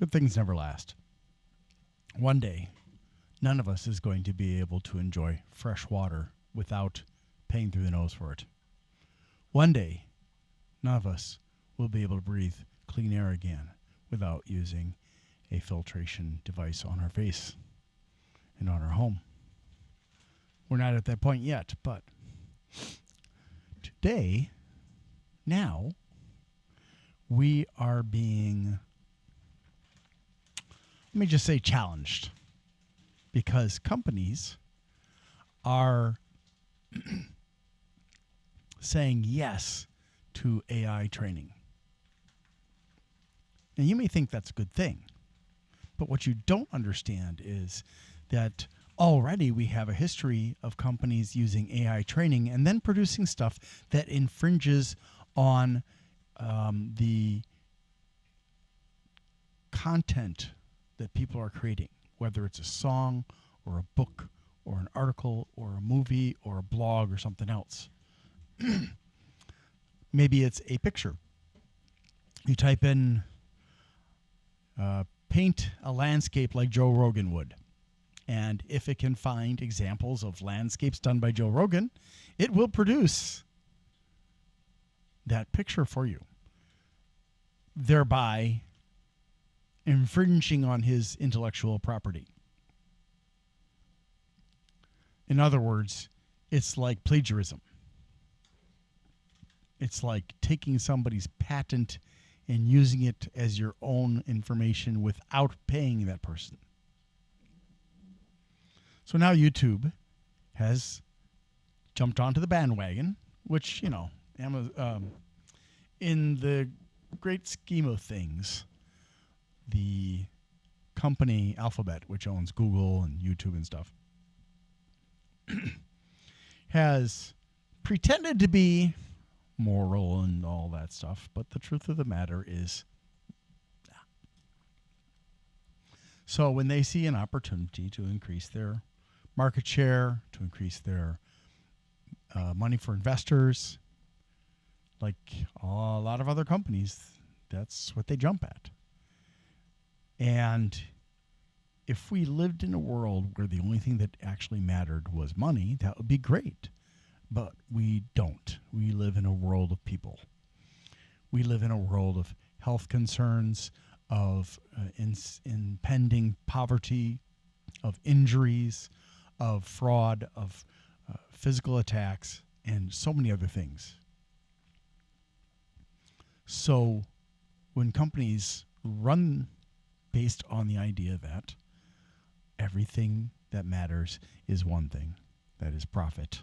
Good things never last. One day, none of us is going to be able to enjoy fresh water without paying through the nose for it. One day, none of us will be able to breathe clean air again without using a filtration device on our face and on our home. We're not at that point yet, but today, now, we are being, let me just say, challenged, because companies are saying yes to AI training. And you may think that's a good thing, but what you don't understand is that already we have a history of companies using AI training and then producing stuff that infringes on the content that people are creating, whether it's a song or a book or an article or a movie or a blog or something else. Maybe it's a picture. You type in paint a landscape like Joe Rogan would. And if it can find examples of landscapes done by Joe Rogan, it will produce that picture for you, thereby infringing on his intellectual property. In other words, it's like plagiarism. It's like taking somebody's patent and using it as your own information without paying that person. So now YouTube has jumped onto the bandwagon, which, you know, in the great scheme of things, the company Alphabet, which owns Google and YouTube and stuff, has pretended to be moral and all that stuff, but the truth of the matter is, so when they see an opportunity to increase their market share, to increase their money for investors, like a lot of other companies, that's what they jump at. And if we lived in a world where the only thing that actually mattered was money, that would be great. But we don't. We live in a world of people. We live in a world of health concerns, of impending poverty, of injuries, of fraud, of physical attacks, and so many other things. So when companies run based on the idea that everything that matters is one thing, that is profit,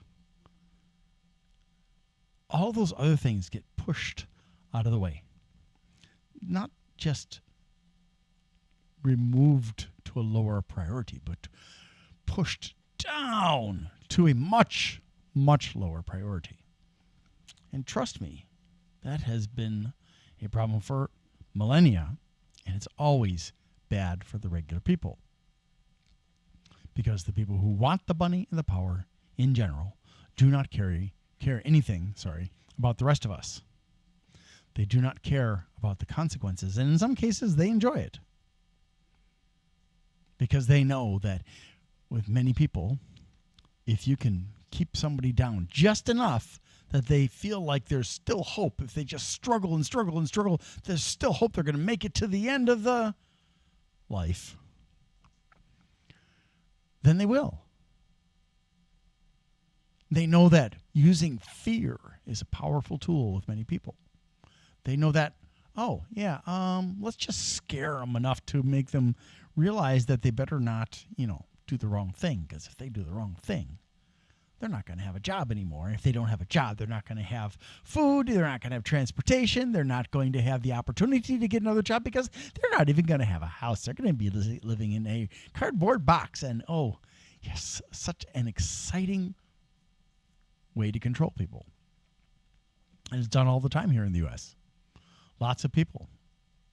all those other things get pushed out of the way. Not just removed to a lower priority, but pushed down to a much, much lower priority. And trust me, that has been a problem for millennia, and it's always bad for the regular people. Because the people who want the money and the power in general do not care anything about the rest of us. They do not care about the consequences, and in some cases they enjoy it. Because they know that with many people, if you can keep somebody down just enough that they feel like there's still hope, if they just struggle and struggle and struggle, there's still hope they're going to make it to the end of the life, then they will. They know that using fear is a powerful tool with many people. They know that, let's just scare them enough to make them realize that they better not, do the wrong thing. Because if they do the wrong thing, they're not going to have a job anymore. If they don't have a job, they're not going to have food. They're not going to have transportation. They're not going to have the opportunity to get another job because they're not even going to have a house. They're going to be living in a cardboard box. And, oh, yes, such an exciting way to control people. And it's done all the time here in the U.S. Lots of people.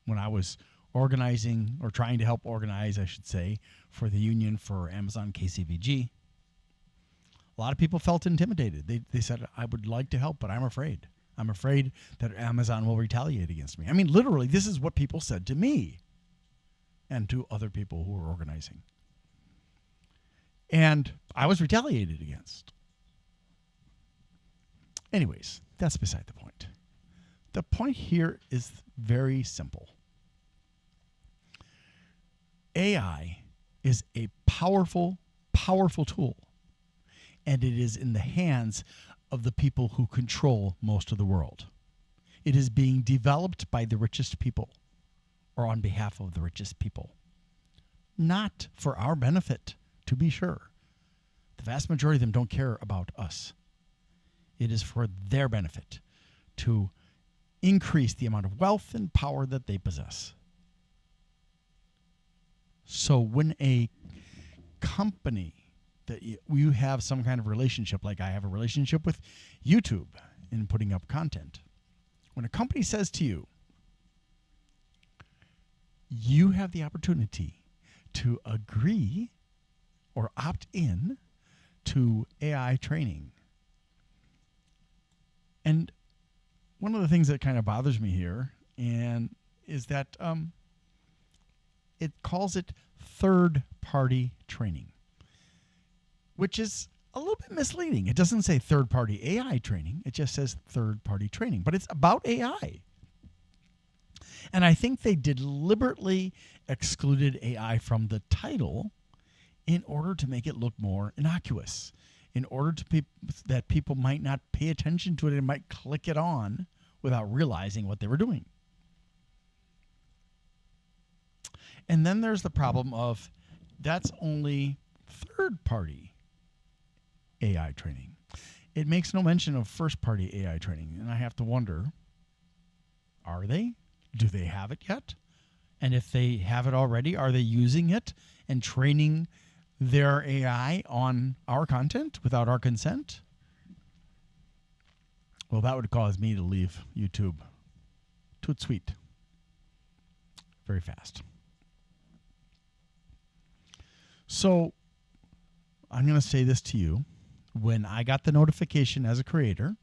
When I was organizing, or trying to help organize, I should say, for the union for Amazon KCVG, a lot of people felt intimidated. They said, I would like to help, but I'm afraid. I'm afraid that Amazon will retaliate against me. I mean, literally, this is what people said to me. and to other people who were organizing. And I was retaliated against. Anyways, that's beside the point. The point here is very simple. AI is a powerful, powerful tool, and it is in the hands of the people who control most of the world. It is being developed by the richest people, or on behalf of the richest people. Not for our benefit, to be sure. The vast majority of them don't care about us. It is for their benefit to increase the amount of wealth and power that they possess. So when a company that you have some kind of relationship, like I have a relationship with YouTube in putting up content, when a company says to you, you have the opportunity to agree or opt in to AI training. And one of the things that kind of bothers me here is that it calls it third-party training, which is a little bit misleading. It doesn't say third-party AI training. It just says third-party training. But it's about AI. And I think they deliberately excluded AI from the title in order to make it look more innocuous, in order to that people might not pay attention to it and might click it on without realizing what they were doing. And then there's the problem of that's only third-party AI training. It makes no mention of first-party AI training, and I have to wonder, are they? Do they have it yet? And if they have it already, are they using it and training their AI on our content without our consent? Well, that would cause me to leave YouTube. Toot sweet. Very fast. So I'm going to say this to you. When I got the notification as a creator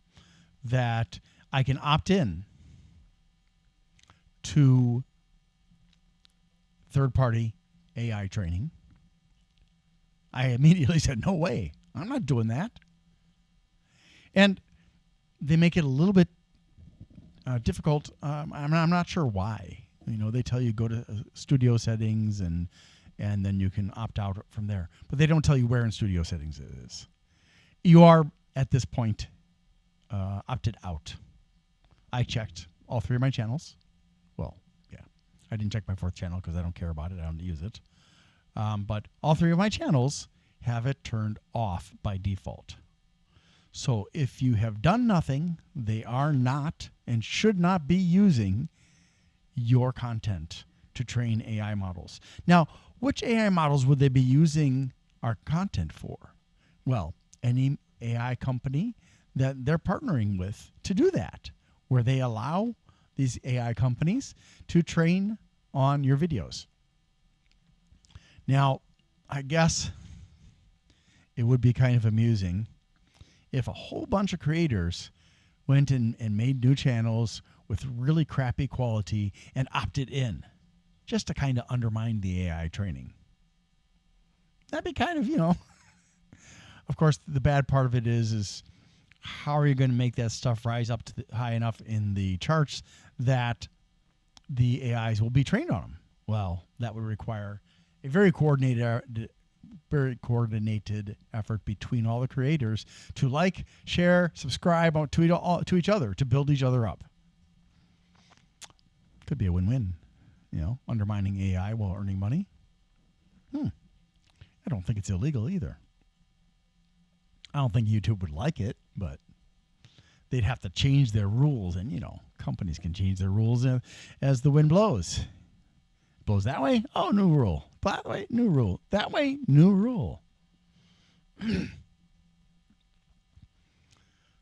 that I can opt in to third-party AI training, I immediately said, no way. I'm not doing that. And they make it a little bit difficult. I'm not sure why. You know, they tell you go to studio settings and then you can opt out from there. But they don't tell you where in studio settings it is. You are, at this point, opted out. I checked all three of my channels. Well, yeah. I didn't check my fourth channel because I don't care about it. I don't use it. But all three of my channels have it turned off by default. So if you have done nothing, they are not and should not be using your content to train AI models. Now, which AI models would they be using our content for? Well, any AI company that they're partnering with to do that, where they allow these AI companies to train on your videos. Now, I guess it would be kind of amusing if a whole bunch of creators went and made new channels with really crappy quality and opted in just to kind of undermine the AI training. That'd be kind of, of course, the bad part of it is how are you going to make that stuff rise up to high enough in the charts that the AIs will be trained on them? Well, that would require a very coordinated effort between all the creators to like, share, subscribe, tweet to each other to build each other up. Could be a win-win, undermining AI while earning money. I don't think it's illegal either. I don't think YouTube would like it, but they'd have to change their rules, and companies can change their rules as the wind blows. Blows that way? Oh, new rule. That way, new rule. That way, new rule.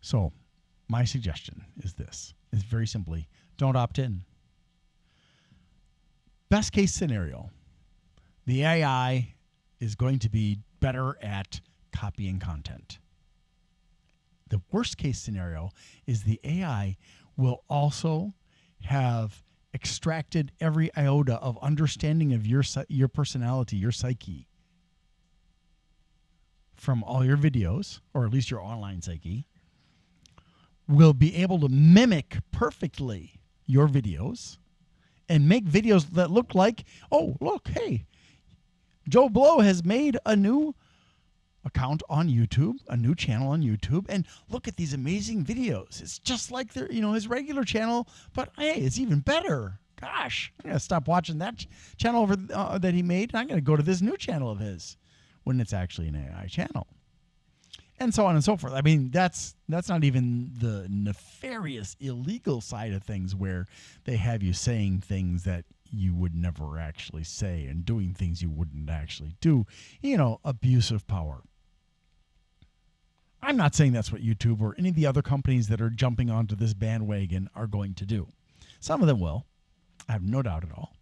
So, my suggestion is this. Is very simply, don't opt in. Best case scenario, the AI is going to be better at copying content. The worst case scenario is the AI will also have extracted every iota of understanding of your personality, your psyche from all your videos, or at least your online psyche, will be able to mimic perfectly your videos and make videos that look like, oh, look, hey, Joe Blow has made a new account on YouTube, a new channel on YouTube, and look at these amazing videos. It's just like his regular channel, but hey, it's even better. Gosh, I'm gonna stop watching that channel over that he made, and I'm gonna go to this new channel of his when it's actually an AI channel, and so on and so forth. I mean, that's not even the nefarious, illegal side of things where they have you saying things that you would never actually say and doing things you wouldn't actually do. Abuse of power. I'm not saying that's what YouTube or any of the other companies that are jumping onto this bandwagon are going to do. Some of them will. I have no doubt at all.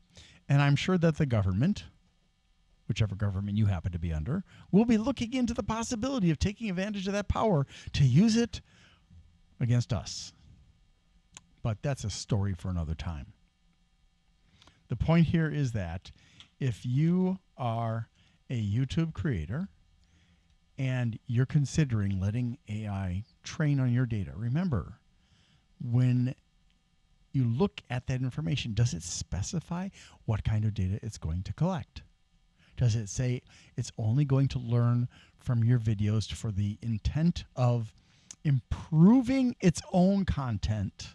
And I'm sure that the government, whichever government you happen to be under, will be looking into the possibility of taking advantage of that power to use it against us. But that's a story for another time. The point here is that if you are a YouTube creator and you're considering letting AI train on your data, remember, when you look at that information, does it specify what kind of data it's going to collect? Does it say it's only going to learn from your videos for the intent of improving its own content?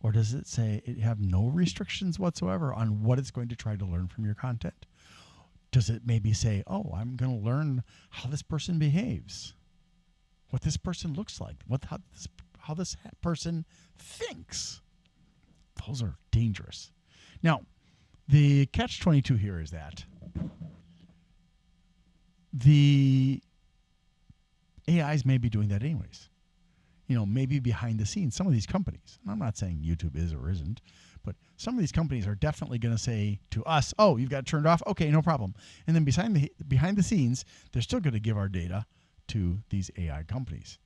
Or does it say it have no restrictions whatsoever on what it's going to try to learn from your content? Does it maybe say, oh, I'm going to learn how this person behaves, what this person looks like, how this person thinks? Those are dangerous. Now, the catch-22 here is that the AIs may be doing that anyways. Maybe behind the scenes, some of these companies, and I'm not saying YouTube is or isn't, but some of these companies are definitely going to say to us, oh, you've got it turned off? Okay, no problem. And then behind the scenes, they're still going to give our data to these AI companies.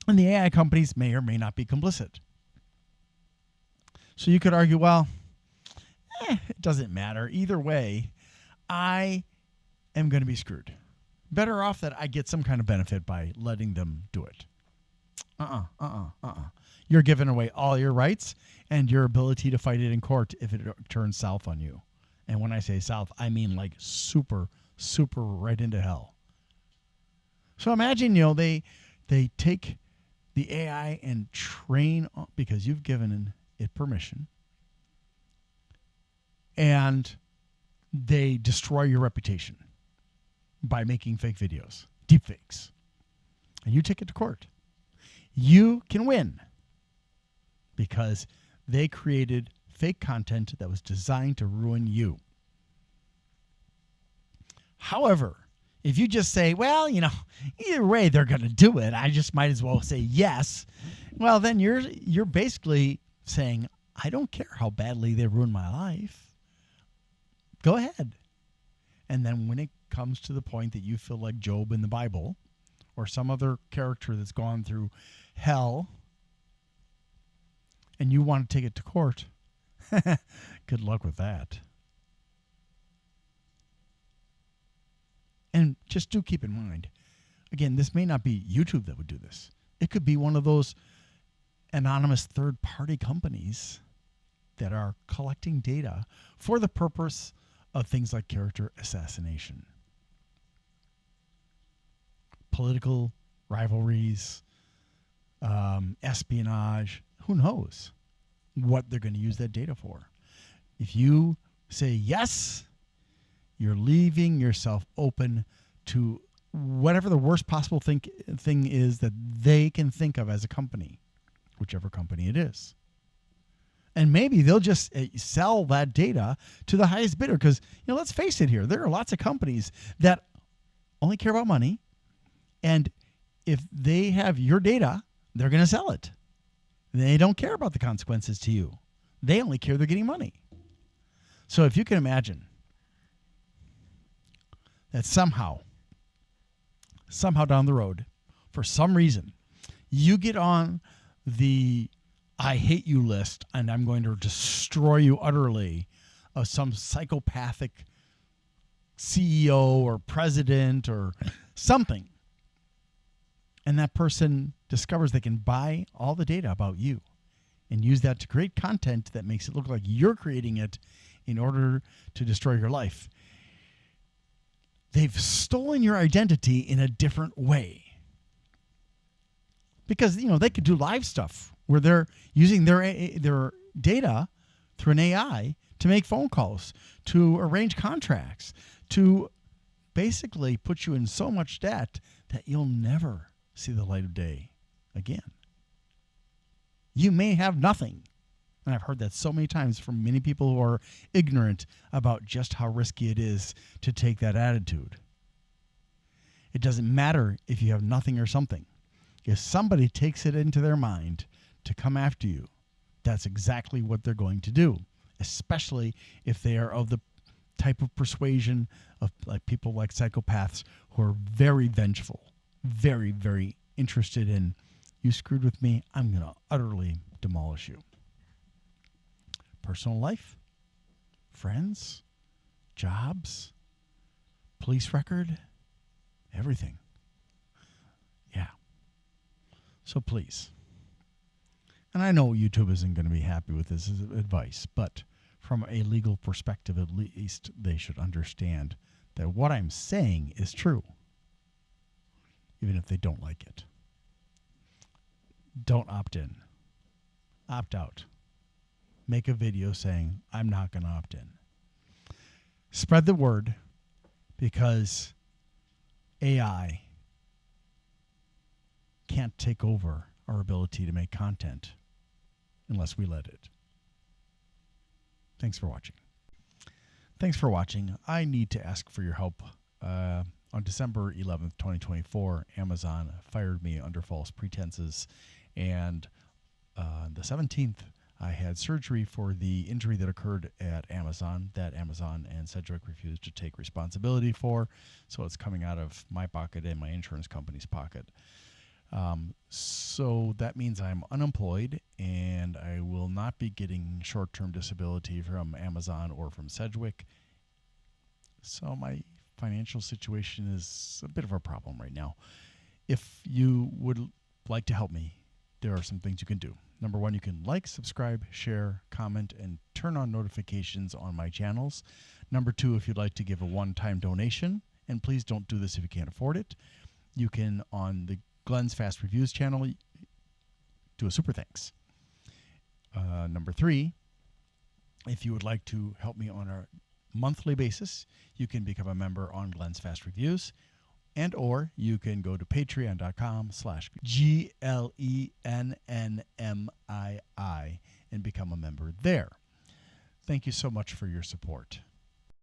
And the AI companies may or may not be complicit. So you could argue, well, it doesn't matter. Either way, I am going to be screwed. Better off that I get some kind of benefit by letting them do it. You're giving away all your rights and your ability to fight it in court if it turns south on you. And when I say south, I mean like super, super right into hell. So imagine, they take the AI and train because you've given it permission, and they destroy your reputation by making fake videos, deep fakes, and you take it to court. You can win because they created fake content that was designed to ruin you. However, if you just say, well, either way they're going to do it, I just might as well say yes, well, then you're basically saying, I don't care how badly they ruin my life. Go ahead. And then when it comes to the point that you feel like Job in the Bible or some other character that's gone through hell and you want to take it to court, good luck with that. And just do keep in mind, again, this may not be YouTube that would do this. It could be one of those anonymous third-party companies that are collecting data for the purpose of things like character assassination, political rivalries, espionage. Who knows what they're going to use that data for? If you say yes, you're leaving yourself open to whatever the worst possible thing is that they can think of as a company, whichever company it is. And maybe they'll just sell that data to the highest bidder because, let's face it here, there are lots of companies that only care about money. And if they have your data, they're going to sell it. They don't care about the consequences to you. They only care they're getting money. So if you can imagine that somehow down the road, for some reason, you get on the I hate you list and I'm going to destroy you utterly of some psychopathic CEO or president or something. And that person discovers they can buy all the data about you and use that to create content that makes it look like you're creating it in order to destroy your life. They've stolen your identity in a different way. Because, they could do live stuff where they're using their data through an AI to make phone calls, to arrange contracts, to basically put you in so much debt that you'll never see the light of day again. You may have nothing. And I've heard that so many times from many people who are ignorant about just how risky it is to take that attitude. It doesn't matter if you have nothing or something. If somebody takes it into their mind to come after you, that's exactly what they're going to do, especially if they are of the type of persuasion of like people like psychopaths who are very vengeful, very, very interested in, you screwed with me, I'm going to utterly demolish you. Personal life, friends, jobs, police record, everything. Yeah. So please. And I know YouTube isn't going to be happy with this advice, but from a legal perspective, at least they should understand that what I'm saying is true, even if they don't like it. Don't opt in. Opt out. Make a video saying, I'm not going to opt in. Spread the word, because AI can't take over our ability to make content unless we let it. Thanks for watching. Thanks for watching. I need to ask for your help. On December 11th, 2024, Amazon fired me under false pretenses. And on the 17th, I had surgery for the injury that occurred at Amazon that Amazon and Sedgwick refused to take responsibility for. So it's coming out of my pocket and my insurance company's pocket. So that means I'm unemployed and I will not be getting short-term disability from Amazon or from Sedgwick. So my financial situation is a bit of a problem right now. If you would like to help me, there are some things you can do. Number one, you can like, subscribe, share, comment, and turn on notifications on my channels. Number two, if you'd like to give a one-time donation, and please don't do this if you can't afford it, you can, on the Glenn's Fast Reviews channel, do a super thanks. Number three, if you would like to help me on a monthly basis, you can become a member on Glenn's Fast Reviews, and or you can go to patreon.com/GLENNMII and become a member there. Thank you so much for your support.